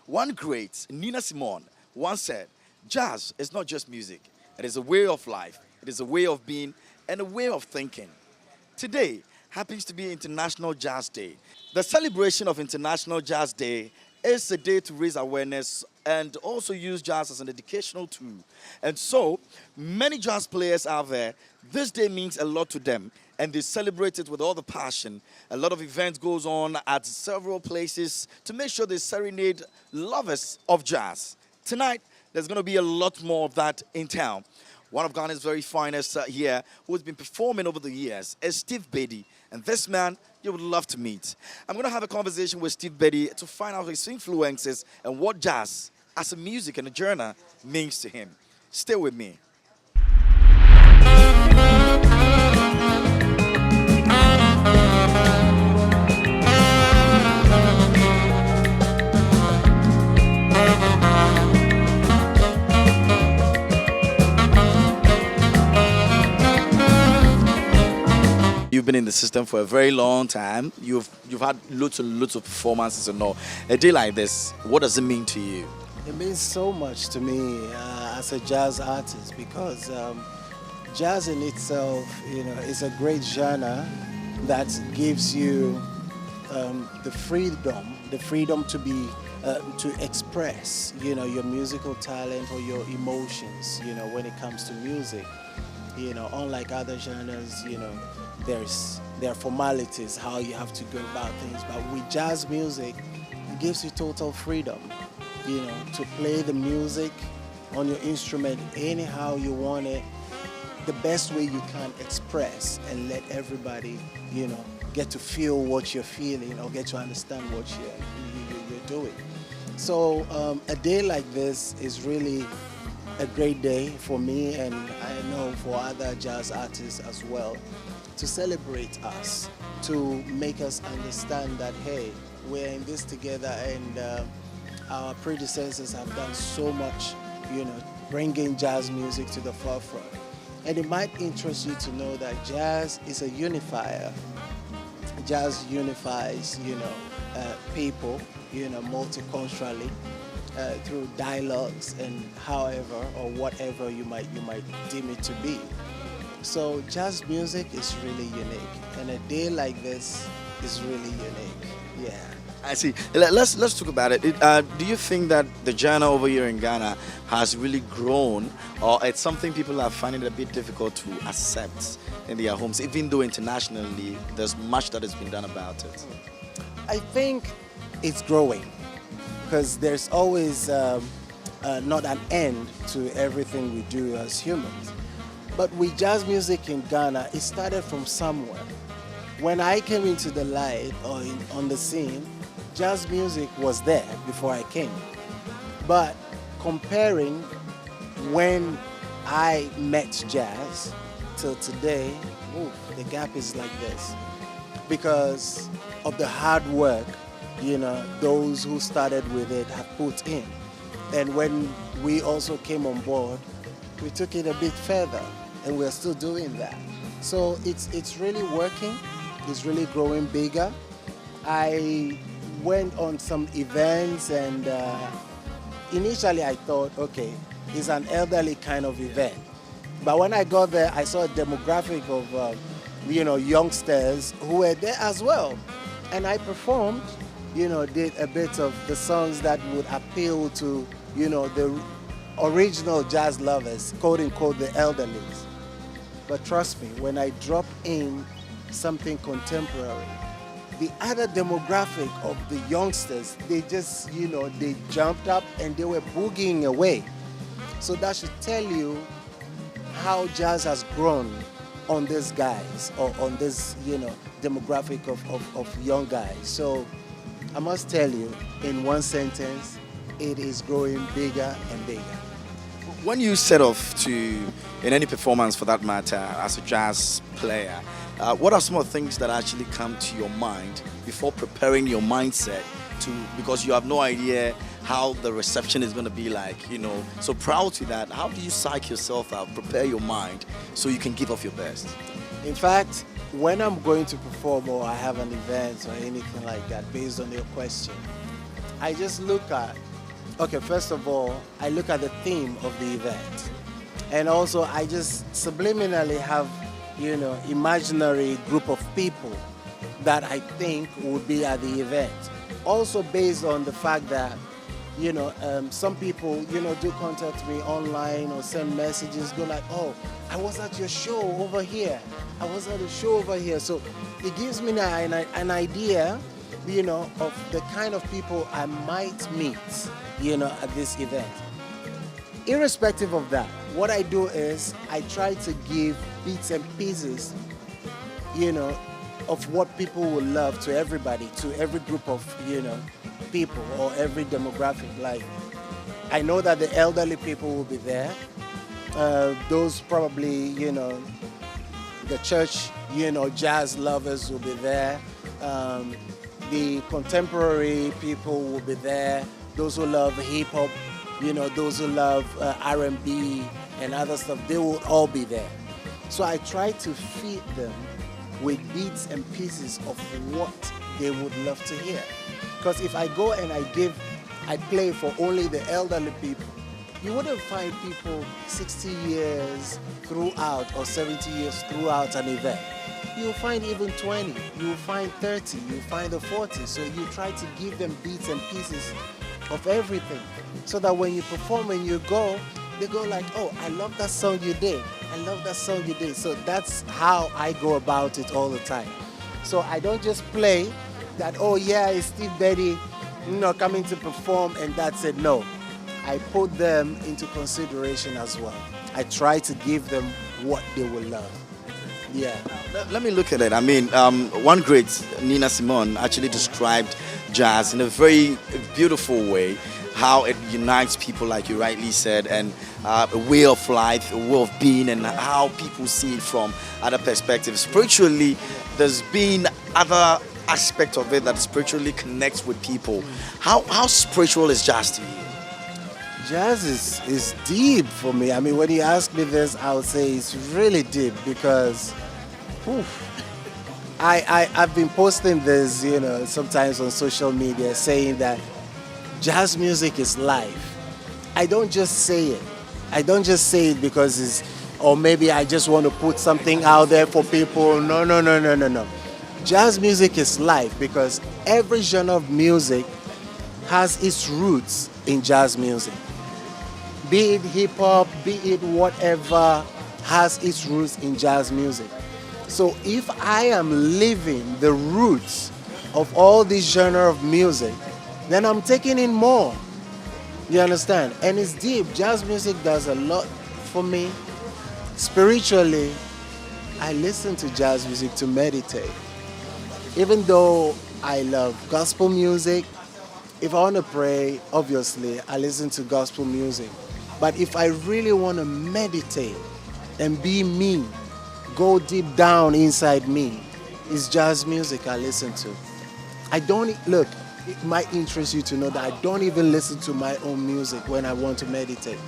One great, Nina Simone, once said, jazz is not just music, it is a way of life, it is a way of being, and a way of thinking. Today happens to be International Jazz Day. The celebration of International Jazz Day is a day to raise awareness and also use jazz as an educational tool. And so, many jazz players out there, this day means a lot to them and they celebrate it with all the passion. A lot of events goes on at several places to make sure they serenade lovers of jazz. Tonight, there's going to be a lot more of that in town. One of Ghana's very finest here, who has been performing over the years, is Steve Bedi. And this man, you would love to meet. I'm going to have a conversation with Steve Bedi to find out his influences and what jazz, as a music and a genre, means to him. Stay with me. You've been in the system for a very long time. You've had lots and lots of performances and all. A day like this, what does it mean to you? It means so much to me as a jazz artist because jazz in itself, is a great genre that gives you the freedom to be to express, your musical talent or your emotions, when it comes to music. Unlike other genres, there are formalities how you have to go about things. But with jazz music, it gives you total freedom, to play the music on your instrument anyhow you want it, the best way you can express and let everybody, get to feel what you're feeling or get to understand what you're doing. So a day like this is really a great day for me, and I know for other jazz artists as well, to celebrate us, to make us understand that, hey, we're in this together, and our predecessors have done so much, bringing jazz music to the forefront. And it might interest you to know that jazz is a unifier. Jazz unifies, people, multiculturally. Through dialogues and however or whatever you might deem it to be. So jazz music is really unique, and a day like this is really unique. Yeah. I see. Let's talk about it. Do you think that the genre over here in Ghana has really grown, or it's something people are finding it a bit difficult to accept in their homes, even though internationally there's much that has been done about it? I think it's growing, because there's always not an end to everything we do as humans. But with jazz music in Ghana, it started from somewhere. When I came into the light or on the scene, jazz music was there before I came. But comparing when I met jazz till today, the gap is like this. Because of the hard work those who started with it have put in. And when we also came on board, we took it a bit further, and we're still doing that. So it's really working, it's really growing bigger. I went on some events, and initially I thought, okay, it's an elderly kind of event. But when I got there, I saw a demographic of youngsters who were there as well. And I performed, did a bit of the songs that would appeal to, the original jazz lovers, quote unquote, the elderlies. But trust me, when I drop in something contemporary, the other demographic of the youngsters, they just, they jumped up and they were boogieing away. So that should tell you how jazz has grown on these guys, or on this, demographic of young guys. So I must tell you, in one sentence, it is growing bigger and bigger. When you set off to, in any performance for that matter, as a jazz player, what are some of the things that actually come to your mind before preparing your mindset because you have no idea how the reception is going to be like, So prior to that, how do you psych yourself out, prepare your mind so you can give off your best? In fact, when I'm going to perform or I have an event or anything like that, based on your question, I just look at Okay, first of all, I look at the theme of the event. And also, I just subliminally have, imaginary group of people that I think would be at the event. Also, based on the fact that, some people, do contact me online or send messages, go like, oh, I was at your show over here. I was at a show over here. So it gives me an idea, of the kind of people I might meet, at this event. Irrespective of that, what I do is I try to give bits and pieces, of what people will love to everybody, to every group of, people or every demographic. Like, I know that the elderly people will be there. Those probably, the church, jazz lovers will be there. The contemporary people will be there. Those who love hip hop, those who love R&B and other stuff, they will all be there. So I try to feed them with bits and pieces of what they would love to hear. Because if I go and I play for only the elderly people, you wouldn't find people 60 years throughout or 70 years throughout an event. You'll find even 20, you'll find 30, you'll find the 40. So you try to give them bits and pieces of everything. So that when you perform and you go, they go like, oh, I love that song you did. I love that song you did. So that's how I go about it all the time. So I don't just play that, oh yeah, it's Steve Bedi, coming to perform and that's it. No, I put them into consideration as well. I try to give them what they will love. Yeah. Let me look at it. I mean, one great, Nina Simone, actually described jazz in a very beautiful way, how it unites people, like you rightly said, and a way of life, a way of being, and how people see it from other perspectives. Spiritually, there's been other aspect of it that spiritually connects with people. How spiritual is jazz to you? Jazz is deep for me. I mean, when you ask me this, I would say it's really deep because I've been posting this, sometimes on social media saying that jazz music is life. I don't just say it. I don't just say it because or maybe I just want to put something out there for people. No. Jazz music is life because every genre of music has its roots in jazz music. Be it hip hop, be it whatever, has its roots in jazz music. So if I am living the roots of all these genre of music, then I'm taking in more. You understand? And it's deep. Jazz music does a lot for me. Spiritually, I listen to jazz music to meditate. Even though I love gospel music, if I want to pray, obviously, I listen to gospel music. But if I really want to meditate and be me, go deep down inside me, it's jazz music I listen to. Look, it might interest you to know that I don't even listen to my own music when I want to meditate.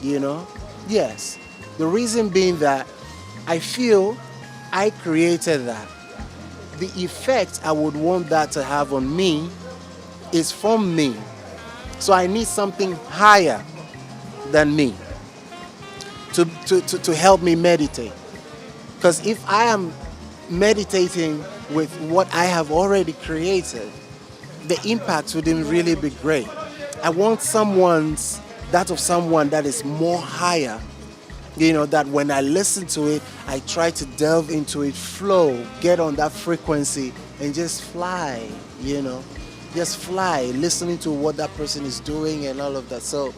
Yes. The reason being that I feel I created that. The effect I would want that to have on me is from me. So I need something higher than me to help me meditate. Because if I am meditating with what I have already created, the impact wouldn't really be great. I want someone that is more higher, that when I listen to it, I try to delve into it, flow, get on that frequency and just fly, just fly, listening to what that person is doing and all of that. So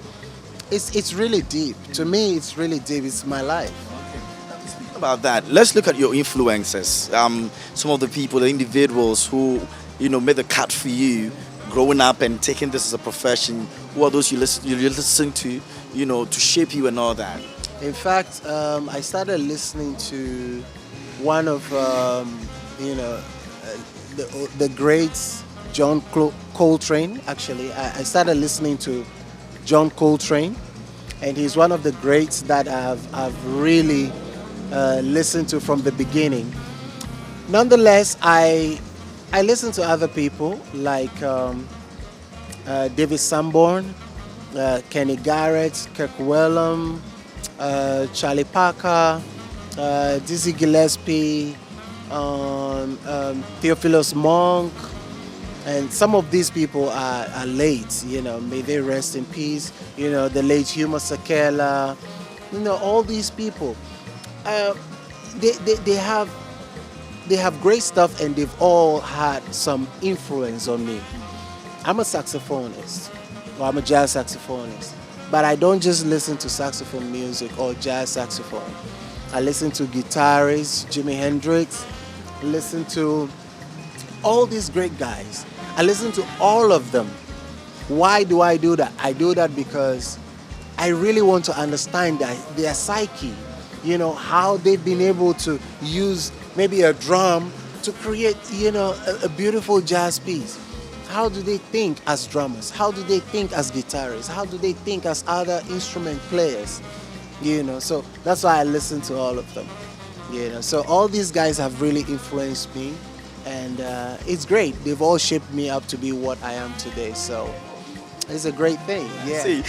it's really deep. To me, it's really deep. It's my life. About that, let's look at your influences. Some of the people, the individuals who made the cut for you growing up and taking this as a profession. Who are those you listen to, to shape you and all that? In fact, I started listening to one of the greats, John Coltrane. Actually, I started listening to John Coltrane, and he's one of the greats that I've really listened to from the beginning. Nonetheless, I listen to other people like David Sanborn, Kenny Garrett, Kirk Whalum, Charlie Parker, Dizzy Gillespie, Theophilus Monk, and some of these people are late. May they rest in peace. The late Huma Sakela. All these people. Uh, they have great stuff, and they've all had some influence on me. I'm a saxophonist, or I'm a jazz saxophonist, but I don't just listen to saxophone music or jazz saxophone. I listen to guitarists, Jimi Hendrix, listen to all these great guys. I listen to all of them. Why do I do that? I do that because I really want to understand their psyche, how they've been able to use maybe a drum to create, a beautiful jazz piece. How do they think as drummers? How do they think as guitarists? How do they think as other instrument players? So that's why I listen to all of them. So all these guys have really influenced me, and it's great. They've all shaped me up to be what I am today. So it's a great thing. Yeah. See,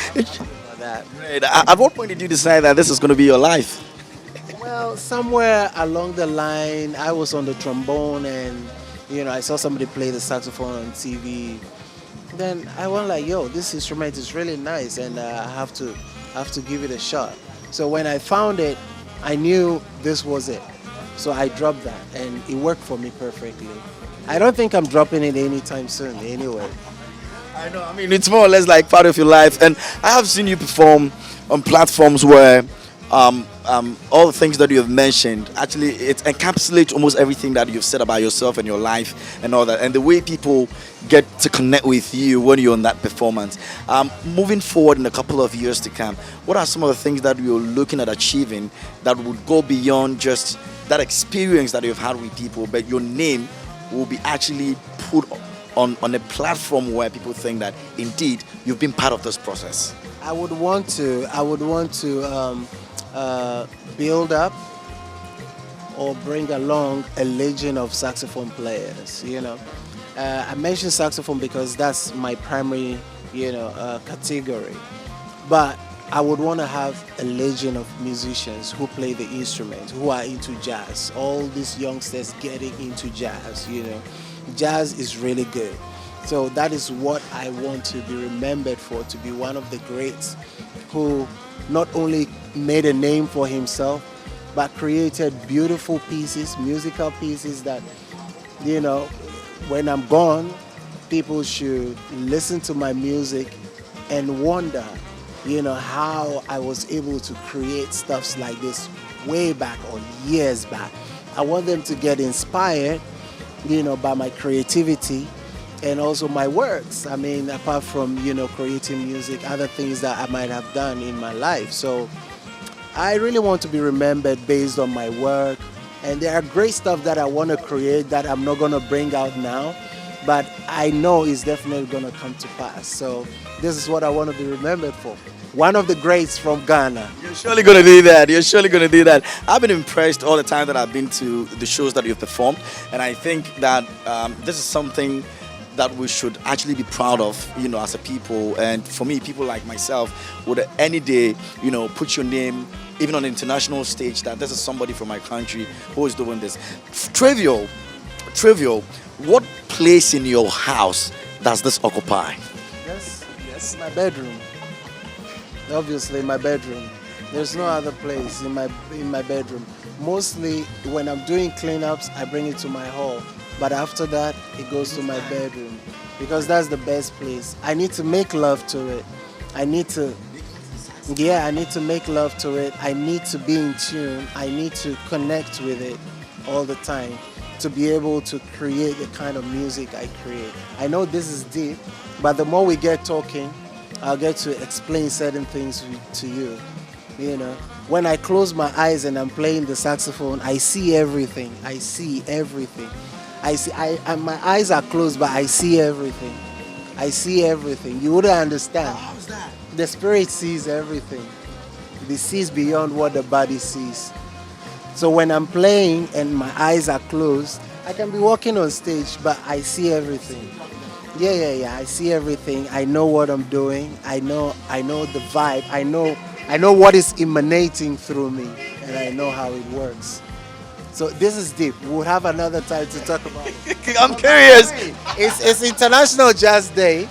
About that. great. At what point did you decide that this is going to be your life? Well, somewhere along the line, I was on the trombone, and I saw somebody play the saxophone on TV. Then I went like, "Yo, this instrument is really nice, and I have to give it a shot." So when I found it, I knew this was it. So I dropped that, and it worked for me perfectly. I don't think I'm dropping it anytime soon. Anyway. I know. I mean, it's more or less like part of your life, and I have seen you perform on platforms where all the things that you have mentioned actually it encapsulates almost everything that you've said about yourself and your life and all that, and the way people get to connect with you when you're on that performance. Moving forward in a couple of years to come, what are some of the things that you're looking at achieving that would go beyond just that experience that you've had with people, but your name will be actually put on a platform where people think that indeed you've been part of this process? I would want to build up or bring along a legion of saxophone players. I mentioned saxophone because that's my primary, category. But I would want to have a legion of musicians who play the instrument, who are into jazz. All these youngsters getting into jazz. Jazz is really good. So that is what I want to be remembered for, to be one of the greats who not only made a name for himself, but created beautiful pieces, musical pieces that, when I'm gone, people should listen to my music and wonder, how I was able to create stuffs like this way back or years back. I want them to get inspired, by my creativity and also my works. I mean, apart from, creating music, other things that I might have done in my life. So I really want to be remembered based on my work. And there are great stuff that I want to create that I'm not going to bring out now, but I know it's definitely going to come to pass. So this is what I want to be remembered for. One of the greats from Ghana. You're surely going to do that. You're surely going to do that. I've been impressed all the time that I've been to the shows that you've performed. And I think that this is something that we should actually be proud of, as a people. And for me, people like myself would any day, put your name even on the international stage, that this is somebody from my country who is doing this. Trivial, what place in your house does this occupy? Yes, my bedroom. Obviously, my bedroom. There's no other place in my bedroom. Mostly, when I'm doing cleanups, I bring it to my hall. But after that, it goes to my bedroom because that's the best place. I need to make love to it. I need to make love to it. I need to be in tune. I need to connect with it all the time to be able to create the kind of music I create. I know this is deep, but the more we get talking, I'll get to explain certain things to you. When I close my eyes and I'm playing the saxophone, I see everything. My eyes are closed, but I see everything. You wouldn't understand. How's that? The spirit sees everything. It sees beyond what the body sees. So when I'm playing and my eyes are closed, I can be walking on stage, but I see everything. Yeah. I see everything. I know what I'm doing. I know the vibe. I know what is emanating through me, and I know how it works. So this is deep. We'll have another time to talk about it. I'm curious. It's International Jazz Day.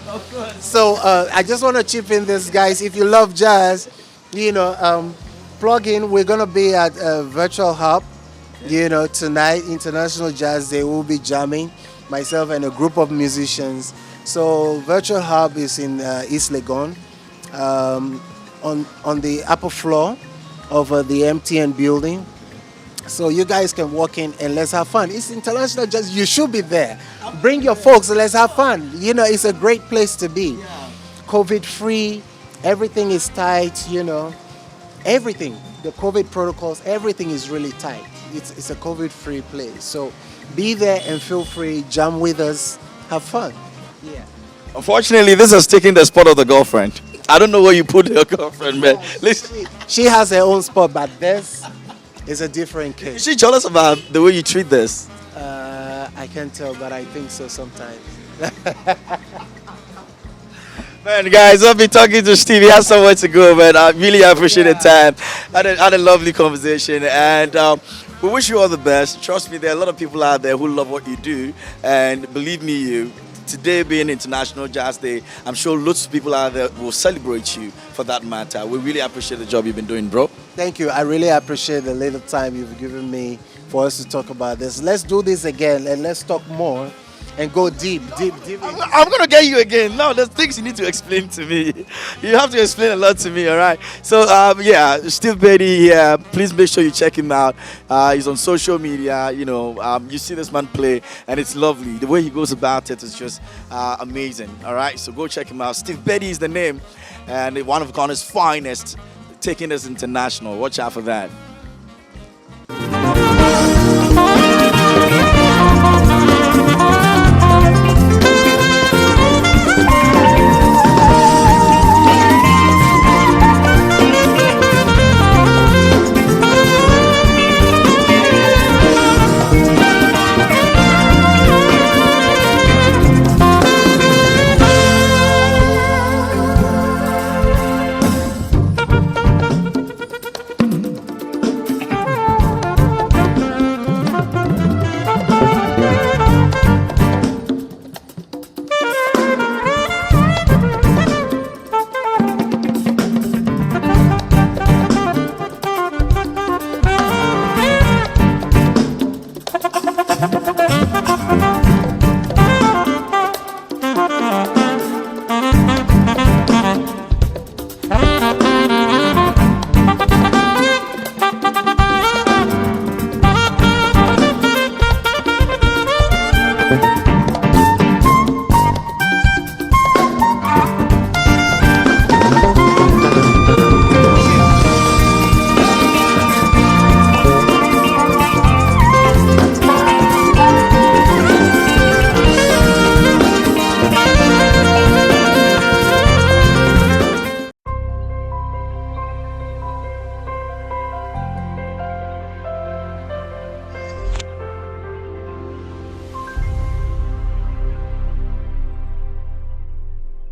So I just want to chip in this, guys. If you love jazz, you know, plug in. We're gonna be at Virtual Hub. You know, tonight, International Jazz Day. We'll be jamming, myself and a group of musicians. So Virtual Hub is in East Legon, on the upper floor of the MTN building. So you guys can walk in and let's have fun. It's International Jazz. You should be there. Bring your folks. Let's have fun. You know, it's a great place to be. COVID free. Everything is tight. You know, everything. The COVID protocols. Everything is really tight. It's a COVID free place. So be there and feel free. Jam with us. Have fun. Yeah. Unfortunately, this has taken the spot of the girlfriend. I don't know where you put your girlfriend, man. Listen, She has her own spot, but this is a different is case. she jealous about the way you treat this? I can't tell, but I think so sometimes. Man, guys, I'll be talking to Steve. He has somewhere to go, man. I really appreciate the time. Had a lovely conversation, and we wish you all the best. Trust me, there are a lot of people out there who love what you do, and believe me, today being International Jazz Day, I'm sure lots of people out there will celebrate you for that matter. We really appreciate the job you've been doing, bro. Thank you. I really appreciate the little time you've given me for us to talk about this. Let's do this again and let's talk more and go deep. I'm gonna get you again. No, there's things you need to explain to me. You have to explain a lot to me, all right? So, yeah, Steve Bedi here. Please make sure you check him out. He's on social media. You know, you see this man play, and it's lovely. The way he goes about it is just amazing, all right? So go check him out. Steve Bedi is the name, and one of Ghana's finest, taking us international. Watch out for that.